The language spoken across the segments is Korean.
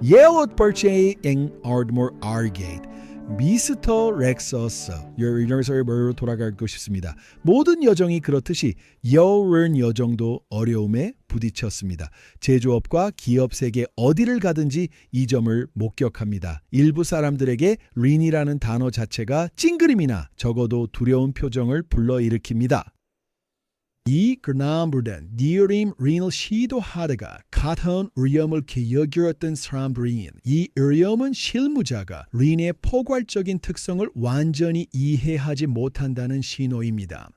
Yellow Birthday in Ardmore Argate. 미스터 렉서스 여기서 돌아가고 싶습니다. 모든 여정이 그렇듯이 여울은 여정도 어려움에 부딪혔습니다. 제조업과 기업 세계 어디를 가든지 이 점을 목격합니다. 일부 사람들에게 린이라는 단어 자체가 찡그림이나 적어도 두려운 표정을 불러일으킵니다. 이 그나무든 니어림 린을 시도하다가 같은 어려움을 겪었던 사람들인 이 어려움은 실무자가 린의 포괄적인 특성을 완전히 이해하지 못한다는 신호입니다.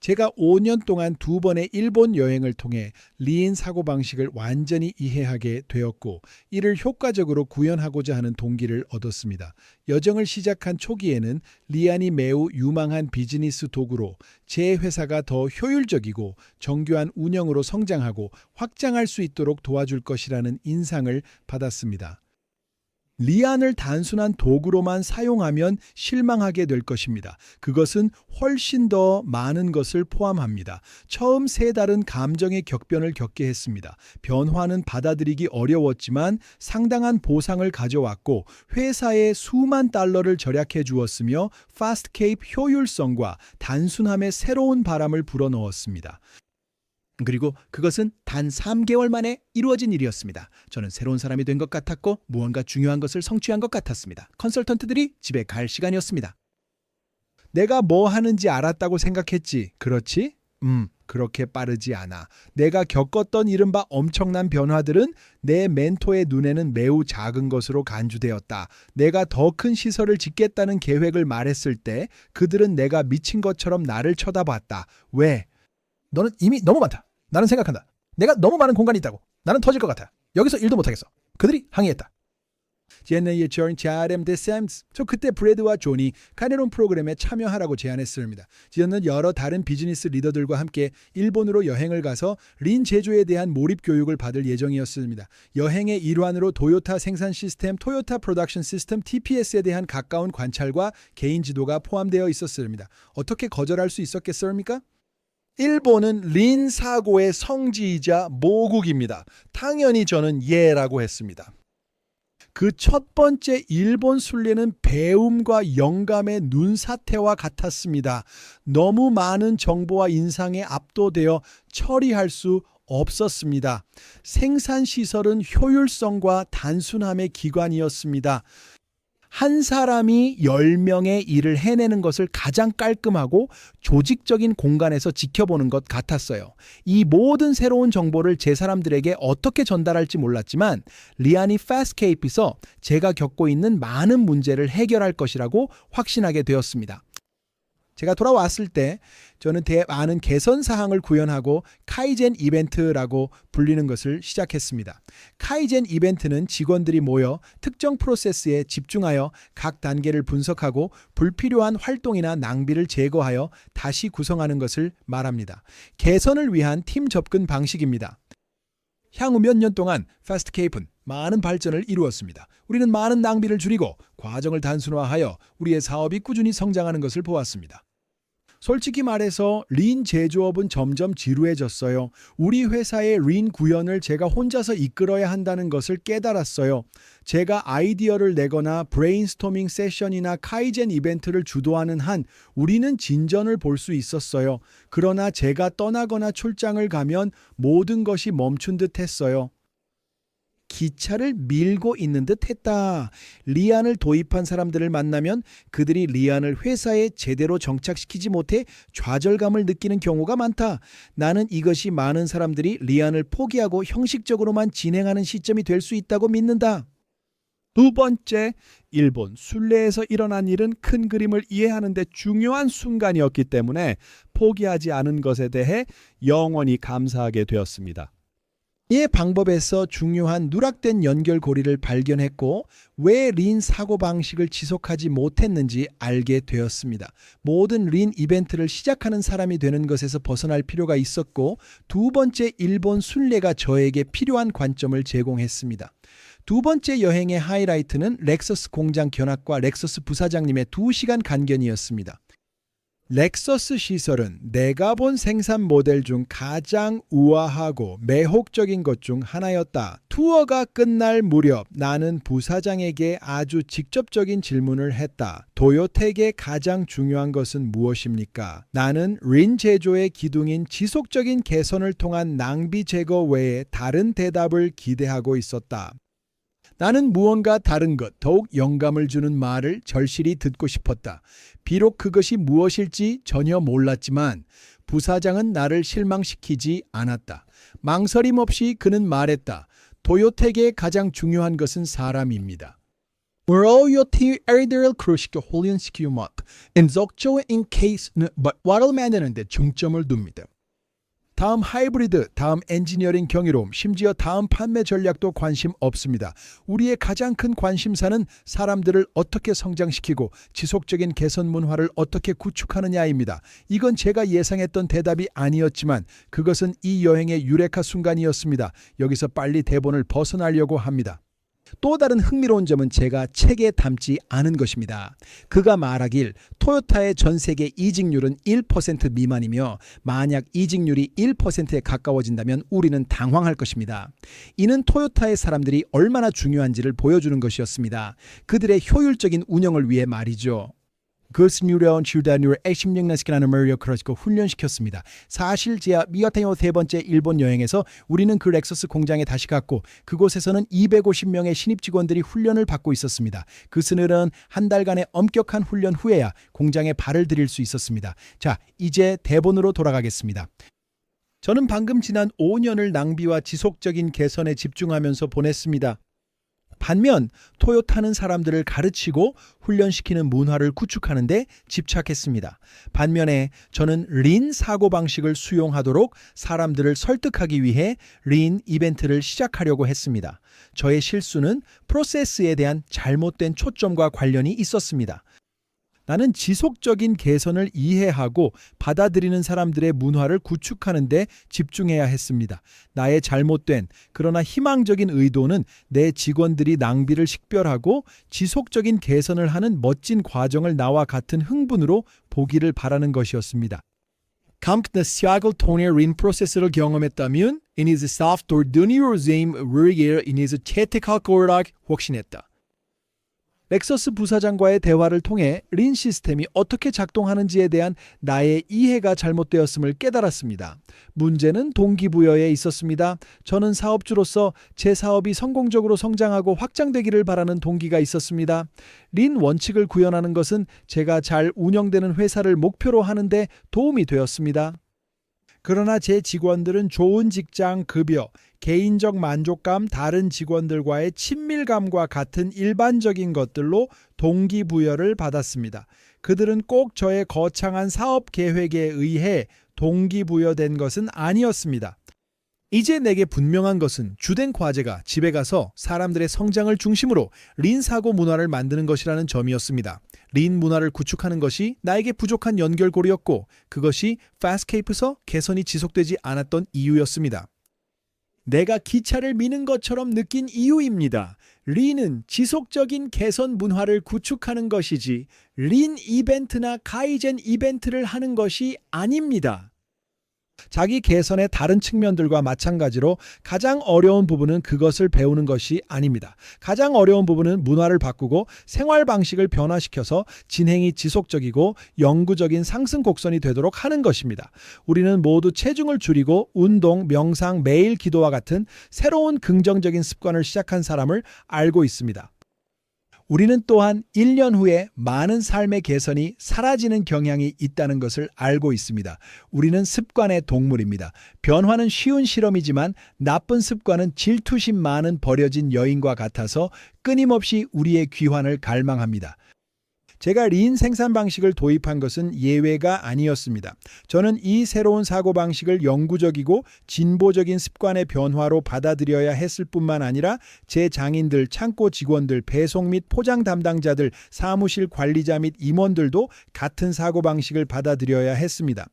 제가 5년 동안 2번의 일본 여행을 통해 린 사고방식을 완전히 이해하게 되었고 이를 효과적으로 구현하고자 하는 동기를 얻었습니다. 여정을 시작한 초기에는 리안이 매우 유망한 비즈니스 도구로 제 회사가 더 효율적이고 정교한 운영으로 성장하고 확장할 수 있도록 도와줄 것이라는 인상을 받았습니다. 리안을 단순한 도구로만 사용하면 실망하게 될 것입니다. 그것은 훨씬 더 많은 것을 포함합니다. 처음 3달은 감정의 격변을 겪게 했습니다. 변화는 받아들이기 어려웠지만 상당한 보상을 가져왔고 회사에 수만 달러를 절약해 주었으며 파스트케이프 효율성과 단순함의 새로운 바람을 불어넣었습니다. 그리고 그것은 단 3개월 만에 이루어진 일이었습니다. 저는 새로운 사람이 된 것 같았고 무언가 중요한 것을 성취한 것 같았습니다. 컨설턴트들이 집에 갈 시간이었습니다. 내가 뭐 하는지 알았다고 생각했지. 그렇지? 그렇게 빠르지 않아. 내가 겪었던 이른바 엄청난 변화들은 내 멘토의 눈에는 매우 작은 것으로 간주되었다. 내가 더 큰 시설을 짓겠다는 계획을 말했을 때 그들은 내가 미친 것처럼 나를 쳐다봤다. 왜? 너는 이미 너무 많다. 나는 생각한다. 내가 너무 많은 공간이 있다고. 나는 터질 것 같아. 여기서 일도 못하겠어. 그들이 항의했다. 저 그때 브래드와 존이 카네론 프로그램에 참여하라고 제안했습니다. 저는 여러 다른 비즈니스 리더들과 함께 일본으로 여행을 가서 린 제조에 대한 몰입 교육을 받을 예정이었습니다. 여행의 일환으로 도요타 생산 시스템, 토요타 프로덕션 시스템, TPS에 대한 가까운 관찰과 개인 지도가 포함되어 있었습니다. 어떻게 거절할 수 있었겠습니까? 일본은 린 사고의 성지이자 모국입니다. 당연히 저는 예라고 했습니다. 그 첫 번째 일본 순례는 배움과 영감의 눈사태와 같았습니다. 너무 많은 정보와 인상에 압도되어 처리할 수 없었습니다. 생산시설은 효율성과 단순함의 기관이었습니다. 한 사람이 10명의 일을 해내는 것을 가장 깔끔하고 조직적인 공간에서 지켜보는 것 같았어요. 이 모든 새로운 정보를 제 사람들에게 어떻게 전달할지 몰랐지만 리안이 패스트케이프에서 제가 겪고 있는 많은 문제를 해결할 것이라고 확신하게 되었습니다. 제가 돌아왔을 때 저는 많은 개선 사항을 구현하고 카이젠 이벤트라고 불리는 것을 시작했습니다. 카이젠 이벤트는 직원들이 모여 특정 프로세스에 집중하여 각 단계를 분석하고 불필요한 활동이나 낭비를 제거하여 다시 구성하는 것을 말합니다. 개선을 위한 팀 접근 방식입니다. 향후 몇 년 동안 패스트케이프는 많은 발전을 이루었습니다. 우리는 많은 낭비를 줄이고 과정을 단순화하여 우리의 사업이 꾸준히 성장하는 것을 보았습니다. 솔직히 말해서 린 제조업은 점점 지루해졌어요. 우리 회사의 린 구현을 제가 혼자서 이끌어야 한다는 것을 깨달았어요. 제가 아이디어를 내거나 브레인스토밍 세션이나 카이젠 이벤트를 주도하는 한 우리는 진전을 볼 수 있었어요. 그러나 제가 떠나거나 출장을 가면 모든 것이 멈춘 듯 했어요. 기차를 밀고 있는 듯 했다. 리안을 도입한 사람들을 만나면 그들이 리안을 회사에 제대로 정착시키지 못해 좌절감을 느끼는 경우가 많다. 나는 이것이 많은 사람들이 리안을 포기하고 형식적으로만 진행하는 시점이 될 수 있다고 믿는다. 두 번째, 일본 순례에서 일어난 일은 큰 그림을 이해하는 데 중요한 순간이었기 때문에 포기하지 않은 것에 대해 영원히 감사하게 되었습니다. 이 방법에서 중요한 누락된 연결고리를 발견했고 왜 린 사고방식을 지속하지 못했는지 알게 되었습니다. 모든 린 이벤트를 시작하는 사람이 되는 것에서 벗어날 필요가 있었고 두 번째 일본 순례가 저에게 필요한 관점을 제공했습니다. 두 번째 여행의 하이라이트는 렉서스 공장 견학과 렉서스 부사장님의 2시간 간견이었습니다. 렉서스 시설은 내가 본 생산 모델 중 가장 우아하고 매혹적인 것 중 하나였다. 투어가 끝날 무렵 나는 부사장에게 아주 직접적인 질문을 했다. 도요택의 가장 중요한 것은 무엇입니까? 나는 린 제조의 기둥인 지속적인 개선을 통한 낭비 제거 외에 다른 대답을 기대하고 있었다. 나는 무언가 다른 것, 더욱 영감을 주는 말을 절실히 듣고 싶었다. 비록 그것이 무엇일지 전혀 몰랐지만 부사장은 나를 실망시키지 않았다. 망설임 없이 그는 말했다. 도요택의 가장 중요한 것은 사람입니다. Royalty 에이드를 크루시켜 훈련시키기 막 인적조의 인케이스는 발화를 만드는 데 중점을 둡니다. 다음 하이브리드, 다음 엔지니어링 경이로움, 심지어 다음 판매 전략도 관심 없습니다. 우리의 가장 큰 관심사는 사람들을 어떻게 성장시키고 지속적인 개선 문화를 어떻게 구축하느냐입니다. 이건 제가 예상했던 대답이 아니었지만 그것은 이 여행의 유레카 순간이었습니다. 여기서 빨리 대본을 벗어나려고 합니다. 또 다른 흥미로운 점은 제가 책에 담지 않은 것입니다. 그가 말하길 토요타의 전 세계 이직률은 1% 미만이며 만약 이직률이 1%에 가까워진다면 우리는 당황할 것입니다. 이는 토요타의 사람들이 얼마나 중요한지를 보여주는 것이었습니다. 그들의 효율적인 운영을 위해 말이죠. 그스뉴레온 지우다뉴를 액심력난시키라는 말을 그러시고 훈련시켰습니다. 사실 제가 미와타요 세 번째 일본 여행에서 우리는 그 렉서스 공장에 다시 갔고 그곳에서는 250명의 신입 직원들이 훈련을 받고 있었습니다. 그스늘은 한 달간의 엄격한 훈련 후에야 공장에 발을 들일 수 있었습니다. 자, 이제 대본으로 돌아가겠습니다. 저는 방금 지난 5년을 낭비와 지속적인 개선에 집중하면서 보냈습니다. 반면 토요타는 사람들을 가르치고 훈련시키는 문화를 구축하는 데 집착했습니다. 반면에 저는 린 사고방식을 수용하도록 사람들을 설득하기 위해 린 이벤트를 시작하려고 했습니다. 저의 실수는 프로세스에 대한 잘못된 초점과 관련이 있었습니다. 나는 지속적인 개선을 이해하고 받아들이는 사람들의 문화를 구축하는 데 집중해야 했습니다. 나의 잘못된 그러나 희망적인 의도는 내 직원들이 낭비를 식별하고 지속적인 개선을 하는 멋진 과정을 나와 같은 흥분으로 보기를 바라는 것이었습니다. 감크나 시작을 통해 린 프로세스를 경험했다면 이니즈 소프트웨어 드니로즈임 우리게 이니즈 채택할 거라 확신했다. 렉서스 부사장과의 대화를 통해 린 시스템이 어떻게 작동하는지에 대한 나의 이해가 잘못되었음을 깨달았습니다. 문제는 동기부여에 있었습니다. 저는 사업주로서 제 사업이 성공적으로 성장하고 확장되기를 바라는 동기가 있었습니다. 린 원칙을 구현하는 것은 제가 잘 운영되는 회사를 목표로 하는데 도움이 되었습니다. 그러나 제 직원들은 좋은 직장 급여, 개인적 만족감, 다른 직원들과의 친밀감과 같은 일반적인 것들로 동기부여를 받았습니다. 그들은 꼭 저의 거창한 사업 계획에 의해 동기부여된 것은 아니었습니다. 이제 내게 분명한 것은 주된 과제가 집에 가서 사람들의 성장을 중심으로 린 사고 문화를 만드는 것이라는 점이었습니다. 린 문화를 구축하는 것이 나에게 부족한 연결고리였고 그것이 패스트케이프에서 개선이 지속되지 않았던 이유였습니다. 내가 기차를 미는 것처럼 느낀 이유입니다. 린은 지속적인 개선 문화를 구축하는 것이지 린 이벤트나 카이젠 이벤트를 하는 것이 아닙니다. 자기 개선의 다른 측면들과 마찬가지로 가장 어려운 부분은 그것을 배우는 것이 아닙니다. 가장 어려운 부분은 문화를 바꾸고 생활 방식을 변화시켜서 진행이 지속적이고 영구적인 상승 곡선이 되도록 하는 것입니다. 우리는 모두 체중을 줄이고 운동, 명상, 매일 기도와 같은 새로운 긍정적인 습관을 시작한 사람을 알고 있습니다. 우리는 또한 1년 후에 많은 삶의 개선이 사라지는 경향이 있다는 것을 알고 있습니다. 우리는 습관의 동물입니다. 변화는 쉬운 실험이지만 나쁜 습관은 질투심 많은 버려진 여인과 같아서 끊임없이 우리의 귀환을 갈망합니다. 제가 린 생산 방식을 도입한 것은 예외가 아니었습니다. 저는 이 새로운 사고 방식을 영구적이고 진보적인 습관의 변화로 받아들여야 했을 뿐만 아니라 제 장인들, 창고 직원들, 배송 및 포장 담당자들, 사무실 관리자 및 임원들도 같은 사고 방식을 받아들여야 했습니다.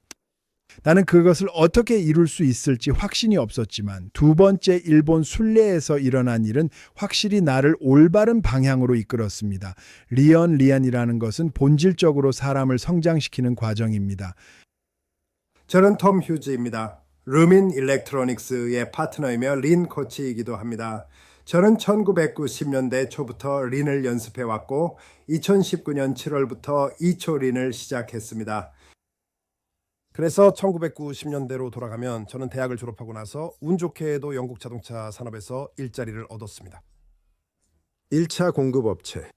나는 그것을 어떻게 이룰 수 있을지 확신이 없었지만 두 번째 일본 순례에서 일어난 일은 확실히 나를 올바른 방향으로 이끌었습니다. 리언이라는 것은 본질적으로 사람을 성장시키는 과정입니다. 저는 톰 휴즈입니다. 루민 일렉트로닉스의 파트너이며 린 코치이기도 합니다. 저는 1990년대 초부터 린을 연습해 왔고 2019년 7월부터 2초 린을 시작했습니다. 그래서 1990년대로 돌아가면 저는 대학을 졸업하고 나서 운 좋게도 영국 자동차 산업에서 일자리를 얻었습니다. 1차 공급업체.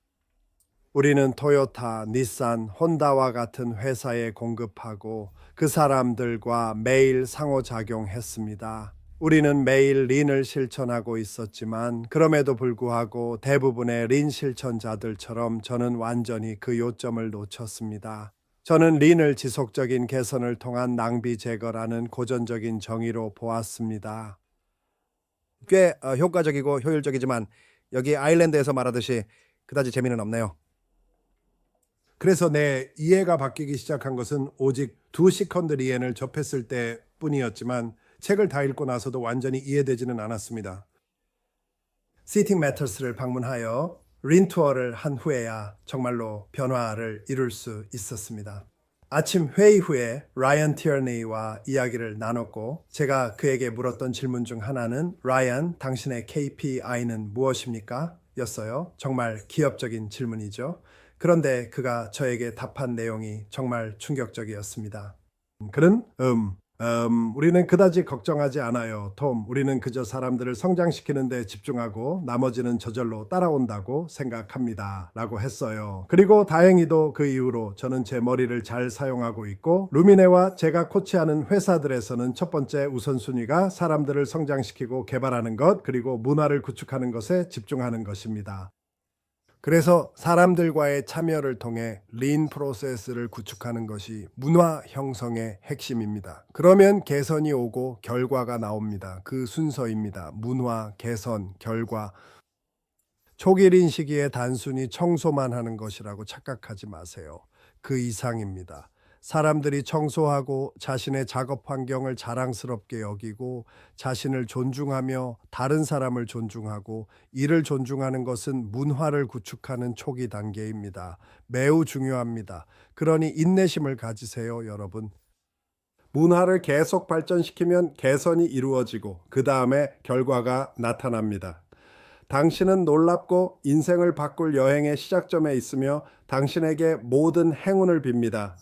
우리는 토요타, 닛산, 혼다와 같은 회사에 공급하고 그 사람들과 매일 상호작용했습니다. 우리는 매일 린을 실천하고 있었지만 그럼에도 불구하고 대부분의 린 실천자들처럼 저는 완전히 그 요점을 놓쳤습니다. 저는 린을 지속적인 개선을 통한 낭비 제거라는 고전적인 정의로 보았습니다. 꽤 효과적이고 효율적이지만 여기 아일랜드에서 말하듯이 그다지 재미는 없네요. 그래서 내 이해가 바뀌기 시작한 것은 오직 2시컨드 리엔을 접했을 때 뿐이었지만 책을 다 읽고 나서도 완전히 이해되지는 않았습니다. 시팅 매터스를 방문하여 린 투어를 한 후에야 정말로 변화를 이룰 수 있었습니다. 아침 회의 후에 라이언 티어니와 이야기를 나눴고 제가 그에게 물었던 질문 중 하나는 라이언, 당신의 KPI는 무엇입니까? 였어요. 정말 기업적인 질문이죠. 그런데 그가 저에게 답한 내용이 정말 충격적이었습니다. 그는 우리는 그다지 걱정하지 않아요. 톰, 우리는 그저 사람들을 성장시키는 데 집중하고 나머지는 저절로 따라온다고 생각합니다. 라고 했어요. 그리고 다행히도 그 이후로 저는 제 머리를 잘 사용하고 있고 루미네와 제가 코치하는 회사들에서는 첫 번째 우선순위가 사람들을 성장시키고 개발하는 것 그리고 문화를 구축하는 것에 집중하는 것입니다. 그래서 사람들과의 참여를 통해 린 프로세스를 구축하는 것이 문화 형성의 핵심입니다. 그러면 개선이 오고 결과가 나옵니다. 그 순서입니다. 문화, 개선, 결과. 초기 린 시기에 단순히 청소만 하는 것이라고 착각하지 마세요. 그 이상입니다. 사람들이 청소하고 자신의 작업 환경을 자랑스럽게 여기고 자신을 존중하며 다른 사람을 존중하고 이를 존중하는 것은 문화를 구축하는 초기 단계입니다. 매우 중요합니다. 그러니 인내심을 가지세요, 여러분. 문화를 계속 발전시키면 개선이 이루어지고 그 다음에 결과가 나타납니다. 당신은 놀랍고 인생을 바꿀 여행의 시작점에 있으며 당신에게 모든 행운을 빕니다.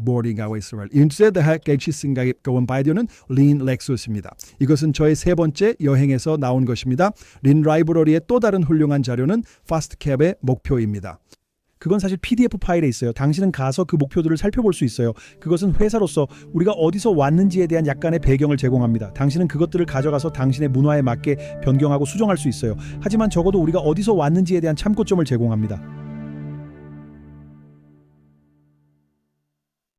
보딩하고 있어요. 인제 대학 개시 생각이 고운 바이디오는 린 렉소스입니다. 이것은 저의 세 번째 여행에서 나온 것입니다. 린 라이브러리의 또 다른 훌륭한 자료는 파스트캡의 목표입니다. 그건 사실 PDF 파일에 있어요. 당신은 가서 그 목표들을 살펴볼 수 있어요. 그것은 회사로서 우리가 어디서 왔는지에 대한 약간의 배경을 제공합니다. 당신은 그것들을 가져가서 당신의 문화에 맞게 변경하고 수정할 수 있어요. 하지만 적어도 우리가 어디서 왔는지에 대한 참고점을 제공합니다.